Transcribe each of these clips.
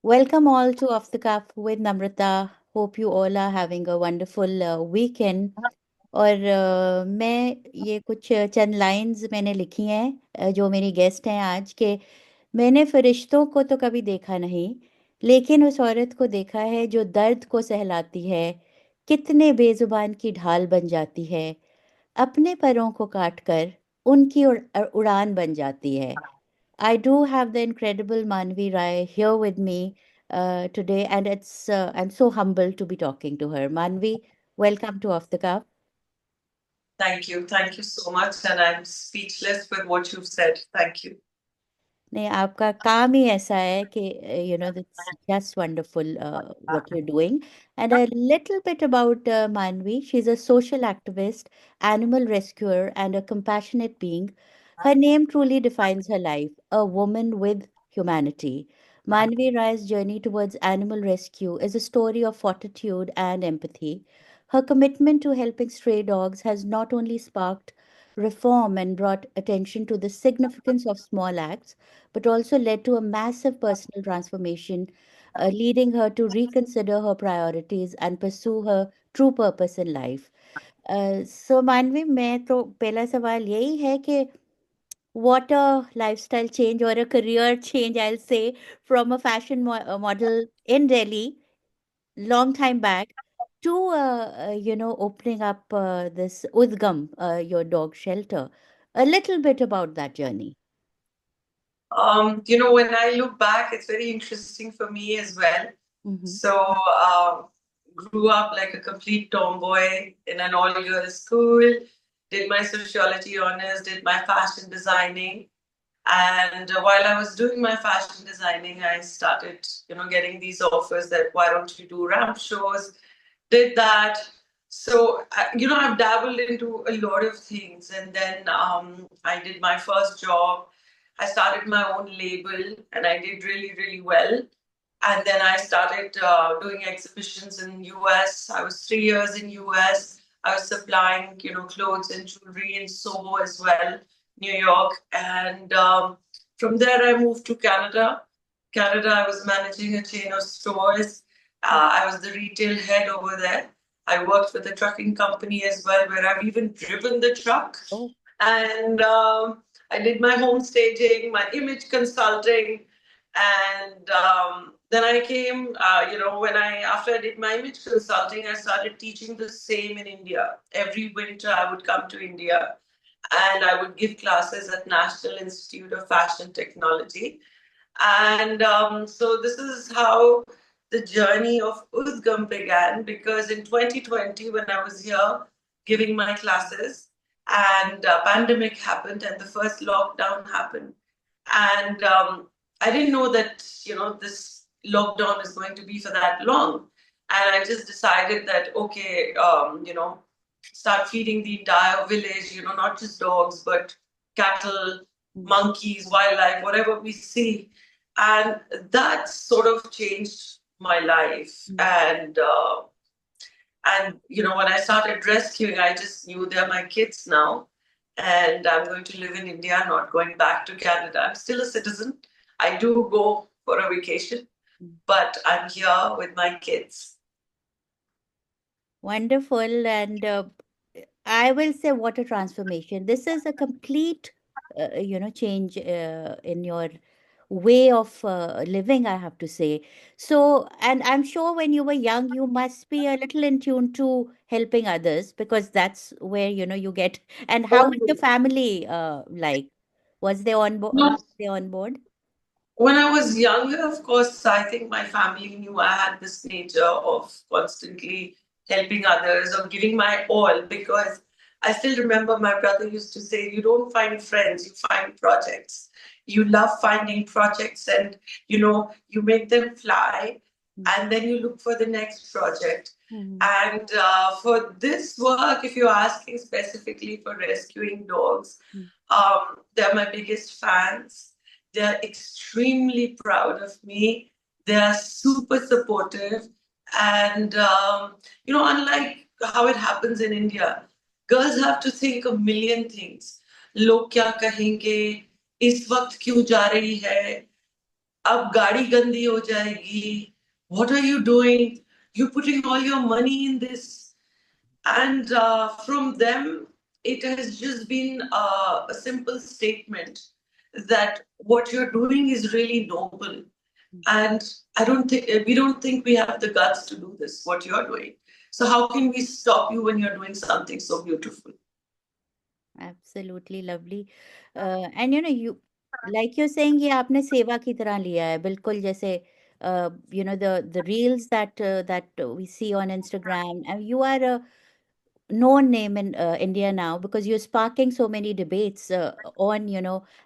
Welcome all to Off the Cuff with Namrita. Hope you all are having a wonderful weekend. और मैं ये कुछ चंद lines मैंने लिखी हैं जो मेरी गेस्ट हैं आज के मैंने फरिश्तों को तो कभी देखा नहीं लेकिन उस औरत को देखा है जो दर्द को सहलाती है कितने बेजुबान की ढाल बन जाती है अपने परों को काटकर उनकी उड़ान बन जाती है I do have the incredible Manavi Rai here with me today, and I'm so humbled to be talking to her. Manvi, welcome to Off the Cuff. Thank you. Thank you so much. And I'm speechless with what you've said. Thank you. नहीं आपका काम ही ऐसा है कि that's just wonderful what you're doing. And a little bit about Manvi. She's a social activist, animal rescuer, and a compassionate being. Her name truly defines her life, a woman with humanity. Manvi Rai's journey towards animal rescue is a story of fortitude and empathy. Her commitment to helping stray dogs has not only sparked reform and brought attention to the significance of small acts, but also led to a massive personal transformation, leading her to reconsider her priorities and pursue her true purpose in life. So मानवी मैं तो पहला सवाल यही है कि what a lifestyle change or a career change I'll say from a fashion model in Delhi long time back to opening up this Udgam, your dog shelter. A little bit about that journey. When I look back, it's very interesting for me as well. Mm-hmm. So, grew up like a complete tomboy in an all-girls school, did my sociology honors, did my fashion designing. And while I was doing my fashion designing, I started, getting these offers that why don't you do ramp shows? Did that. So, I've dabbled into a lot of things. And then I did my first job. I started my own label and I did really, really well. And then I started doing exhibitions in US. I was 3 years in US. I was supplying, clothes and jewelry in Soho as well, New York. And from there, I moved to Canada. Canada, I was managing a chain of stores. I was the retail head over there. I worked with a trucking company as well, where I've even driven the truck. Oh. And I did my home staging, my image consulting, and then I came, after I did my image consulting, I started teaching the same in India. Every winter, I would come to India and I would give classes at National Institute of Fashion Technology. And so this is how the journey of Udgam began, because in 2020, when I was here giving my classes, and pandemic happened and the first lockdown happened. And I didn't know that, this lockdown is going to be for that long. And I just decided that, okay, start feeding the entire village, not just dogs, but cattle, monkeys, wildlife, whatever we see. And that sort of changed my life. And when I started rescuing, I just knew they're my kids now. And I'm going to live in India, not going back to Canada. I'm still a citizen. I do go for a vacation, but I'm here with my kids. Wonderful. And I will say what a transformation. This is a complete, change in your way of living, I have to say. So, and I'm sure when you were young, you must be a little in tune to helping others because that's where, you get. And how was the family like? Was they on board? No, Were they on board? when I was younger, of course, I think my family knew I had this nature of constantly helping others or giving my all, because I still remember my brother used to say, you don't find friends, you find projects. You love finding projects and, you make them fly and then you look for the next project. Mm-hmm. And for this work, if you're asking specifically for rescuing dogs, they're my biggest fans. They're extremely proud of me. They are super supportive. And, unlike how it happens in India, girls have to think a million things. लोग क्या कहेंगे, इस वक्त क्यों जा रही है, अब गाड़ी गंदी हो जाएगी, what are you doing, you're putting all your money in this. And from them it has just been a simple statement that what you're doing is really noble, and we don't think we have the guts to do this what you're doing, so how can we stop you when you're doing something so beautiful. Absolutely lovely. And you, like you're saying, ये आपने सेवा की तरह लिया है, बिल्कुल जैसे the reels that we see on Instagram, and you are a known name in India now because you're sparking so many debates on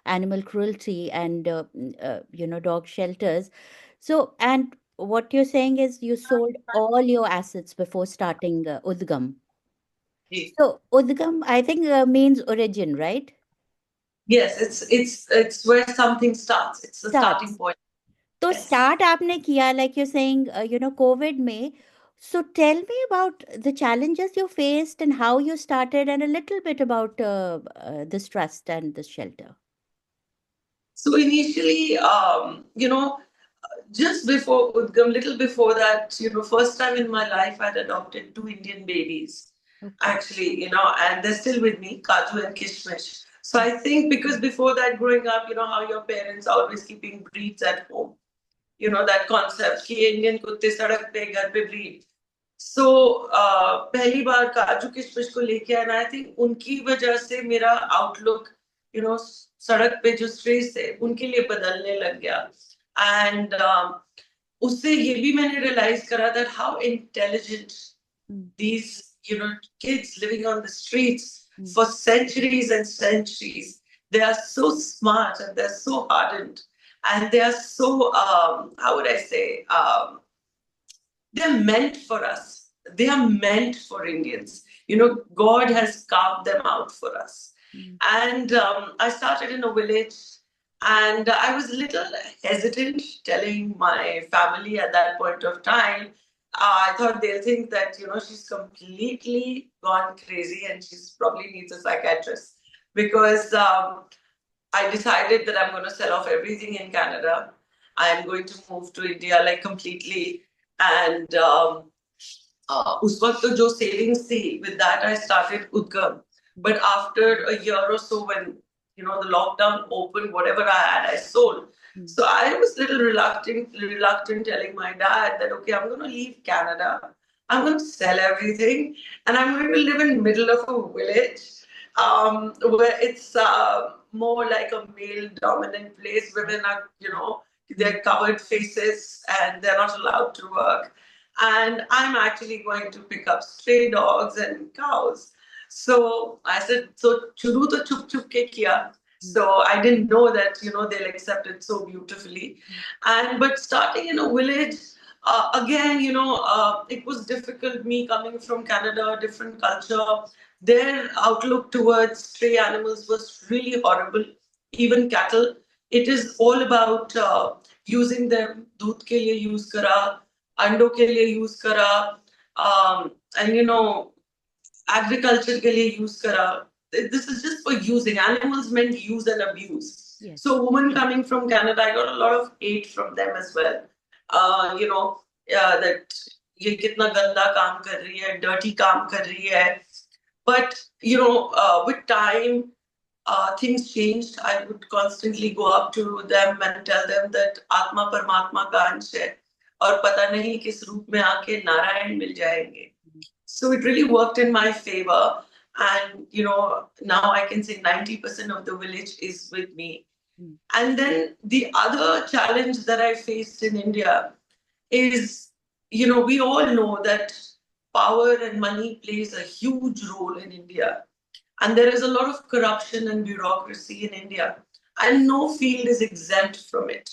animal cruelty and dog shelters. So, and what you're saying is you sold all your assets before starting Udgam. Ji. So Udgam, I think means origin, right? Yes, it's where something starts, it's the starting Starts. point. तो Yes. start आपने किया, like you're saying, COVID में. So tell me about the challenges you faced and how you started, and a little bit about this trust and this shelter. So initially, just before Udgam, little before that, first time in my life, I'd adopted two Indian babies, Okay. actually, and they're still with me, Kaju and Kishmish. So Mm, I think because before that, growing up, how your parents are always keeping breeds at home, that concept, कि Indian कुत्ते सड़क पे घर पे breed. सो पहली बार काजू किशमिश को लेके आना, आई थिंक उनकी वजह से मेरा आउटलुक सड़क पे जो स्ट्रेस है उनके लिए बदलने लग गया. एंड उससे ये भी मैंने रियलाइज करा that how intelligent mm, these kids living on the streets mm, for centuries and centuries, they are so smart and they're so hardened, and they are so how would I say, they're meant for us. They are meant for Indians. God has carved them out for us. mm, And I started in a village, and I was a little hesitant telling my family at that point of time. I thought they'll think that, she's completely gone crazy and she's probably needs a psychiatrist, because I decided that I'm going to sell off everything in Canada. I'm going to move to India like completely. And उस वक्त तो जो savings थी, with that I started Udgam. mm, But after a year or so, when the lockdown opened, whatever I had, I sold. mm, So I was a little reluctant telling my dad that, okay, I'm going to leave Canada. I'm going to sell everything, and I'm going to live in middle of a village, where it's more like a male dominant place. Women are, mm, they're covered faces and they're not allowed to work. And I'm actually going to pick up stray dogs and cows. So I said, so churu to chup chup ke kiya. mm, So I didn't know that, they'll accept it so beautifully. And but starting in a village, again, it was difficult. Me coming from Canada, different culture, their outlook towards stray animals was really horrible. Even cattle, it is all about using them. दूध के लिए use करा, अंडों के लिए use करा, and agriculture के लिए use करा. This is just for using. Animals meant use and abuse. yes. So women coming from Canada, I got a lot of hate from them as well. That ये कितना गंदा काम कर रही है, dirty काम कर रही है. But with time, things changed. I would constantly go up to them and tell them that आत्मा परमात्मा का अंश है और पता नहीं किस रूप में आके नारायण मिल जाएंगे. So it really worked in my favor. And, now I can say 90% of the village is with me. Mm, And then the other challenge that I faced in India is, we all know that power and money plays a huge role in India. And there is a lot of corruption and bureaucracy in India. And no field is exempt from it.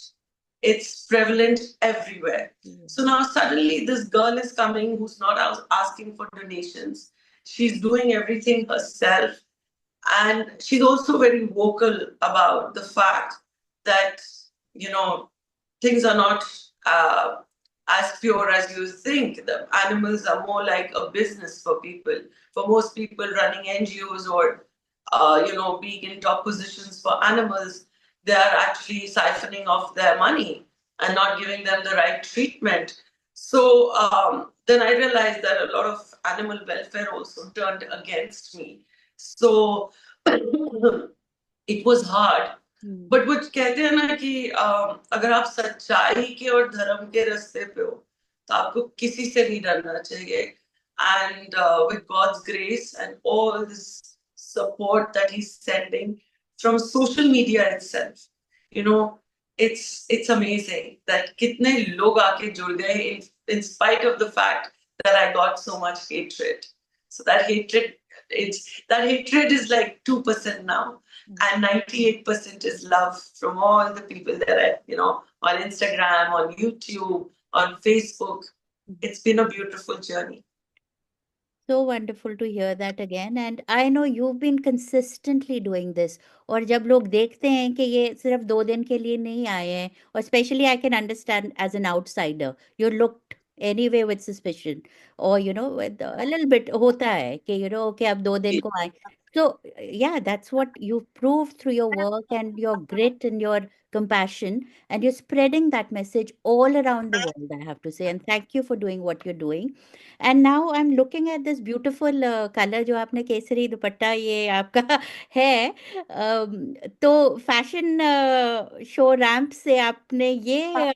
It's prevalent everywhere. yes. So now suddenly this girl is coming who's not asking for donations. She's doing everything herself. And she's also very vocal about the fact that, you know, things are not as pure as you think. The animals are more like a business for people. For most people running NGOs or, being in top positions for animals, they are actually siphoning off their money. and not giving them the right treatment. So then I realized that a lot of animal welfare also turned against me. So it was hard. Hmm. But वो कहते हैं ना कि अगर आप सच्चाई के और धर्म के रास्ते पे हो तो आपको किसी से नहीं डरना चाहिए and with God's grace and all this support that he's sending from social media itself, you know, it's amazing that कितने लोग आके जुड़ गए in spite of the fact that I got so much hatred. So that hatred, it's that hatred is like 2% now, and 98% is love from all the people that on Instagram, on YouTube, on Facebook. It's been a beautiful journey. So wonderful to hear that again. And I know you've been consistently doing this. और जब लोग देखते हैं कि ये सिर्फ 2 दिन के लिए नहीं आए हैं, और especially I can understand as an outsider, you looked anyway with suspicion, or with a little bit होता है कि okay अब 2 दिन को आए. So yeah, that's what you've proved through your work and your grit and your compassion, and you're spreading that message all around the world, I have to say. And thank you for doing what you're doing. And now I am looking at this beautiful colour जो आपने केसरी दुपट्टा ये आपका है. तो fashion show ramp से आपने ये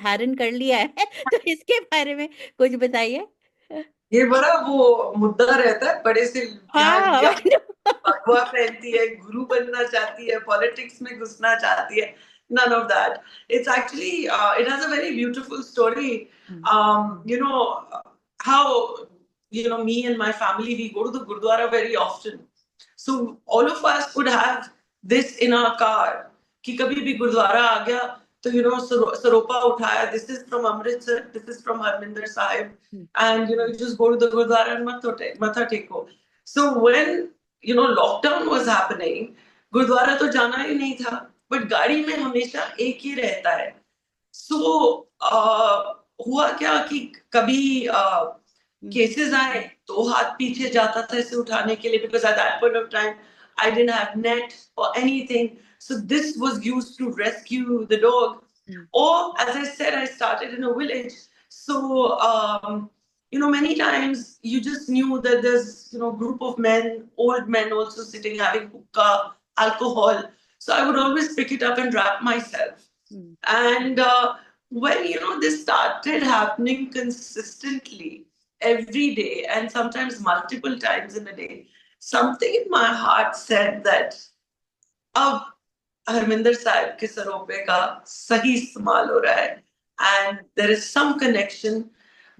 धारण कर लिया है. तो इसके बारे में कुछ बताइए. ये बड़ा वो मुद्दा रहता है बड़े से यहाँ हाँ. इंडिया में भगवा पहनती है गुरु बनना चाहती है पॉलिटिक्स में घुसना चाहती है none of that. It's actually it has a very beautiful story. You know how me and my family we go to the gurdwara very often. So all of us would have this in our car कि कभी भी गुरुद्वारा आ गया तो सरोपा उठाया. This is from Amritsar, this is from Harminder Sahib, and you just go to the gurdwara and matha teko. So when lockdown was happening, gurdwara तो जाना ही नहीं था, बट गाड़ी में हमेशा एक ही रहता है. सो हुआ क्या कि कभी केसेस आए तो हाथ पीछे जाता था इसे उठाने के लिए, because at that point of time I didn't have net or anything. So this was used to rescue the dog. Or as I said, I started in a village. So many times you just knew that there's group of men, old men also sitting having hookah, alcohol. So I would always pick it up and wrap myself. And when this started happening consistently every day and sometimes multiple times in a day, something in my heart said that अब हरमिंदर साहब के सरोपे का सही इस्तेमाल हो रहा है. And there is some connection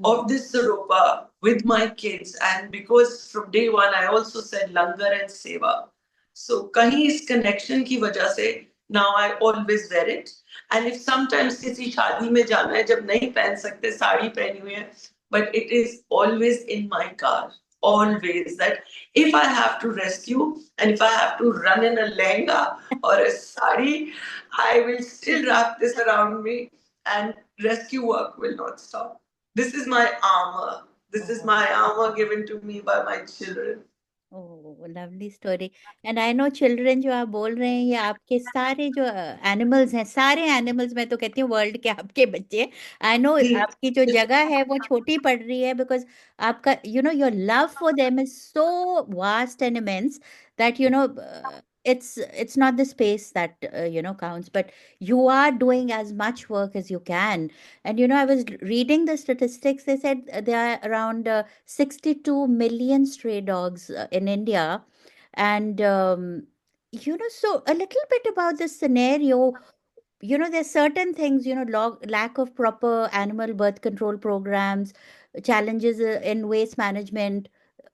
of this Saropa with my kids. And because from day one, I also said Langar and Seva. So kahin is connection ki wajah se, now I always wear it. And if sometimes किसी शादी में जाना है जब नहीं पहन सकते साड़ी पहनी हुई है, but it is always in my car. Always that if I have to rescue and if I have to run in a lehenga or a sari, I will still wrap this around me and rescue work will not stop. This is my armor. This is my armor given to me by my children. Oh lovely story. And I know children जो आप बोल रहे हैं ये आपके सारे जो animals हैं, सारे एनिमल्स, मैं तो कहती हूँ वर्ल्ड के आपके बच्चे. आई नो आपकी जो जगह है वो छोटी पड़ रही है बिकॉज आपका your love for them is so vast and immense that it's not the space that counts, but you are doing as much work as you can. And I was reading the statistics. They said there are around 62 million stray dogs in India. And so a little bit about this scenario. There's certain things, lack of proper animal birth control programs, challenges in waste management,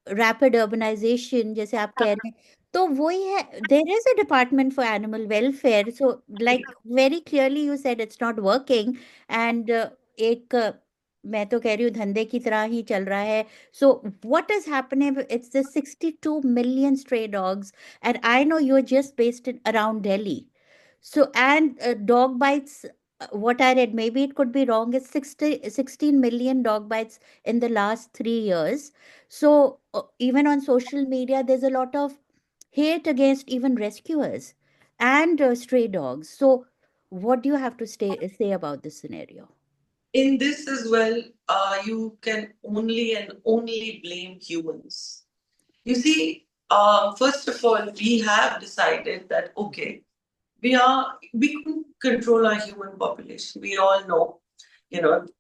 rapid urbanization जैसे आप कह रहे हैं. तो वही है, there is a department for animal welfare. So like very clearly you said it's not working. And एक मैं तो कह रही हूँ धंधे की तरह ही चल रहा है. So what is happening, it's the 62 million stray dogs. And I know you're just based in around Delhi. So, and dog bites, what I read, maybe it could be wrong, is 16 million dog bites in the last 3 years. So, even on social media, there's a lot of hate against even rescuers and stray dogs. So, What do you have to say about this scenario? In this as well, you can only and only blame humans. You see, first of all, we have decided that okay, we can control our human population. We all know,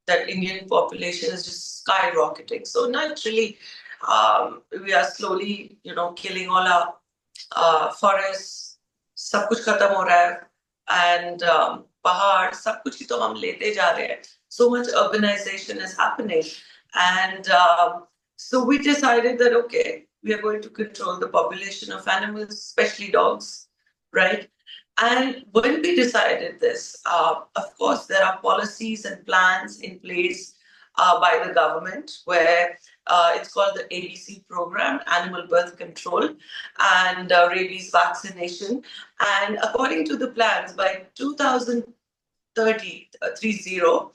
that Indian population is just skyrocketing. So naturally, we are slowly, killing all our forests. सब कुछ खत्म हो रहा है and पहाड़ सब कुछ ही तो हम लेते जा रहे हैं. So much urbanization is happening, and so we decided that okay, we are going to control the population of animals, especially dogs, right? And when we decided this, of course, there are policies and plans in place by the government where it's called the ABC program, Animal Birth Control, and rabies vaccination. And according to the plans, by 2030, 30,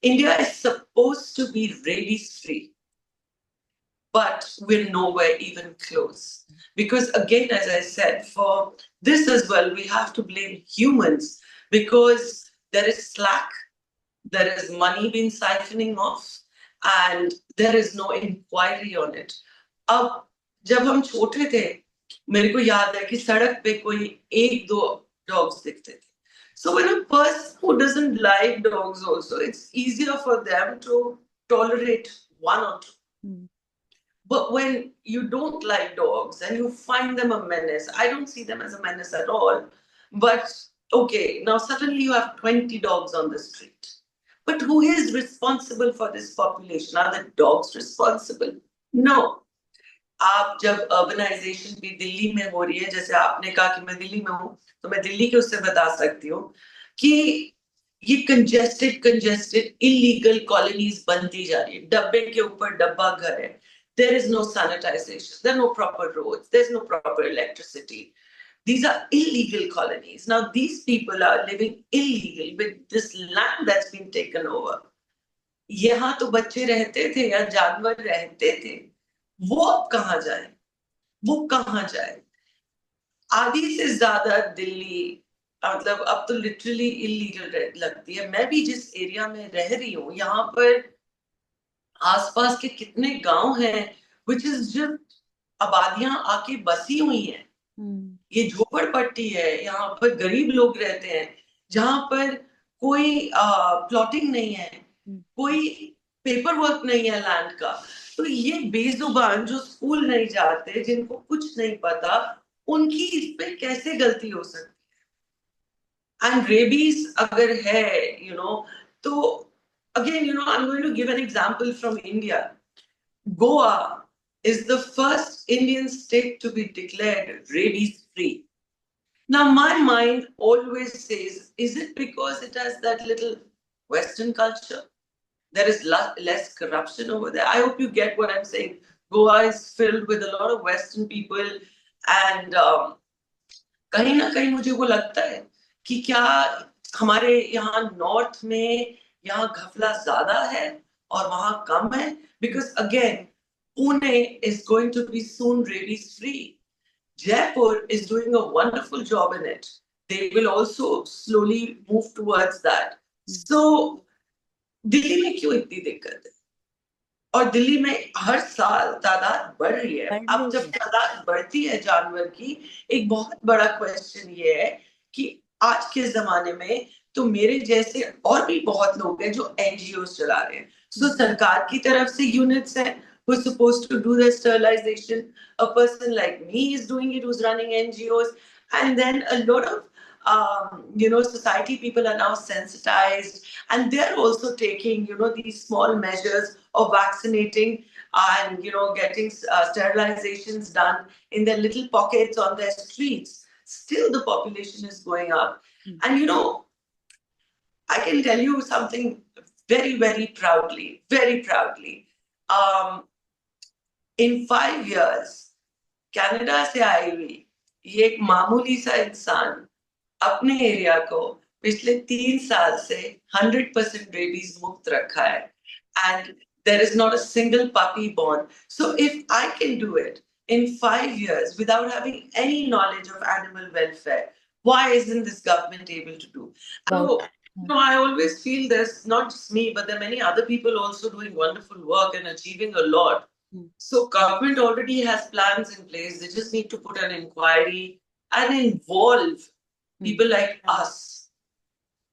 India is supposed to be rabies free, but we're nowhere even close. Because again, as I said, for this as well, we have to blame humans because there is slack, there is money being siphoning off, and there is no inquiry on it. अब जब हम छोटे थे, मेरे को याद है कि सड़क पे कोई एक दो dogs दिखते थे. So when a person who doesn't like dogs also, it's easier for them to tolerate one or two. Mm. But when you don't like dogs and you find them a menace, I don't see them as a menace at all. But okay, now suddenly you have 20 dogs on the street. But who is responsible for this population? Are the dogs responsible? No. आप जब urbanisation भी दिल्ली में हो रही है, जैसे आपने कहा कि मैं दिल्ली में हूं, तो मैं दिल्ली के उससे बता सकती हूँ कि ये कंजेस्टेड इलीगल कॉलोनीज बनती जा रही है. डब्बे के ऊपर डब्बा घर है. There is no sanitization, there are no proper roads, there's no proper electricity. These are illegal colonies. Now these people are living illegal with this land that's been taken over. यहाँ तो बच्चे रहते थे या जानवर रहते थे, वो अब कहाँ जाए, वो कहाँ जाए. आधी से ज्यादा दिल्ली मतलब अब तो लिटरली इलीगल लगती है. मैं भी जिस एरिया में रह रही हूँ, यहाँ पर आसपास के कितने गांव हैं which is just आबादियां आके बसी हुई हैं. ये झोपड़पट्टी है, यहाँ पर गरीब लोग रहते हैं, जहां पर कोई प्लॉटिंग नहीं है, कोई पेपर वर्क नहीं है लैंड का. तो ये बेजुबान जो स्कूल नहीं जाते, जिनको कुछ नहीं पता, उनकी इस पे कैसे गलती हो सकती है. एंड रेबीज अगर है, तो again, I'm going to give an example from India. Goa is the first Indian state to be declared rabies free. Now, my mind always says, is it because it has that little Western culture? There is less corruption over there. I hope you get what I'm saying. Goa is filled with a lot of Western people, and कहीं ना कहीं मुझे वो लगता है कि क्या हमारे यहाँ नॉर्थ में यहाँ घपला ज्यादा है और वहां कम है. Because again, Pune is going to be soon rabies free. Jaipur is doing a wonderful job in it. They will also slowly move towards that. So, Delhi में क्यों इतनी दिक्कत है? और दिल्ली में हर साल तादाद बढ़ रही है. अब जब तादाद बढ़ती है जानवर की, एक बहुत बड़ा क्वेश्चन ये है कि आज के जमाने में तो मेरे जैसे और भी बहुत लोग हैं जो एनजीओ चला रहे हैं. सो सरकार की तरफ से यूनिट्स हैं who is supposed to do the sterilization. A person like me is doing it, who's running NGOs. And then a lot of, society people are now sensitized, and they're also taking, these small measures of vaccinating and, getting sterilizations done in their little pockets on their streets. Still, the population is going up. And, I can tell you something very, very proudly, very proudly. In 5 years, Canada से आई हुई ये एक मामूली सा इंसान अपने area को पिछले 3 साल से 100% रेबीज मुक्त रखा है. And there is not a single puppy born. So if I can do it in 5 years without having any knowledge of animal welfare, Why isn't this government able to do? About. So, I always feel there's not just me, but there are many other people also doing wonderful work and achieving a lot. Mm. So government already has plans in place. They just need to put an inquiry and involve Mm. people like us,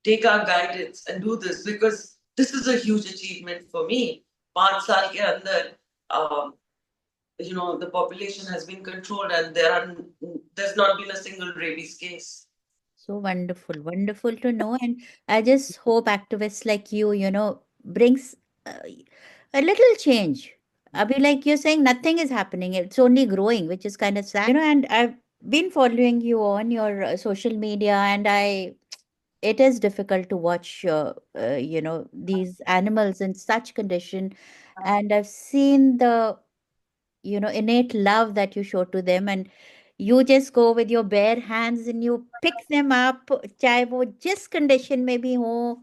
take our guidance and do this, because this is a huge achievement for me. 5 साल के अंदर, um, the population has been controlled, and there's not been a single rabies case. So wonderful, wonderful to know. And I just hope activists like you, brings uh, a little change. Abhi, like you're saying, nothing is happening. It's only growing, which is kind of sad. And I've been following you on your social media, and it is difficult to watch, these animals in such condition. And I've seen the innate love that you show to them, and you just go with your bare hands and you pick them up, चाहे वो जिस condition में भी हो,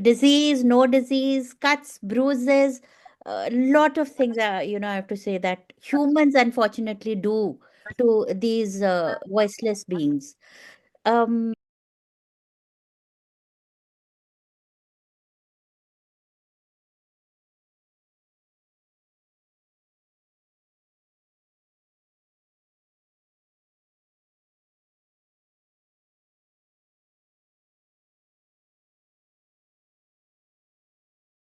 disease, no disease, cuts, bruises, a lot of things are, I have to say that humans unfortunately do to these voiceless beings.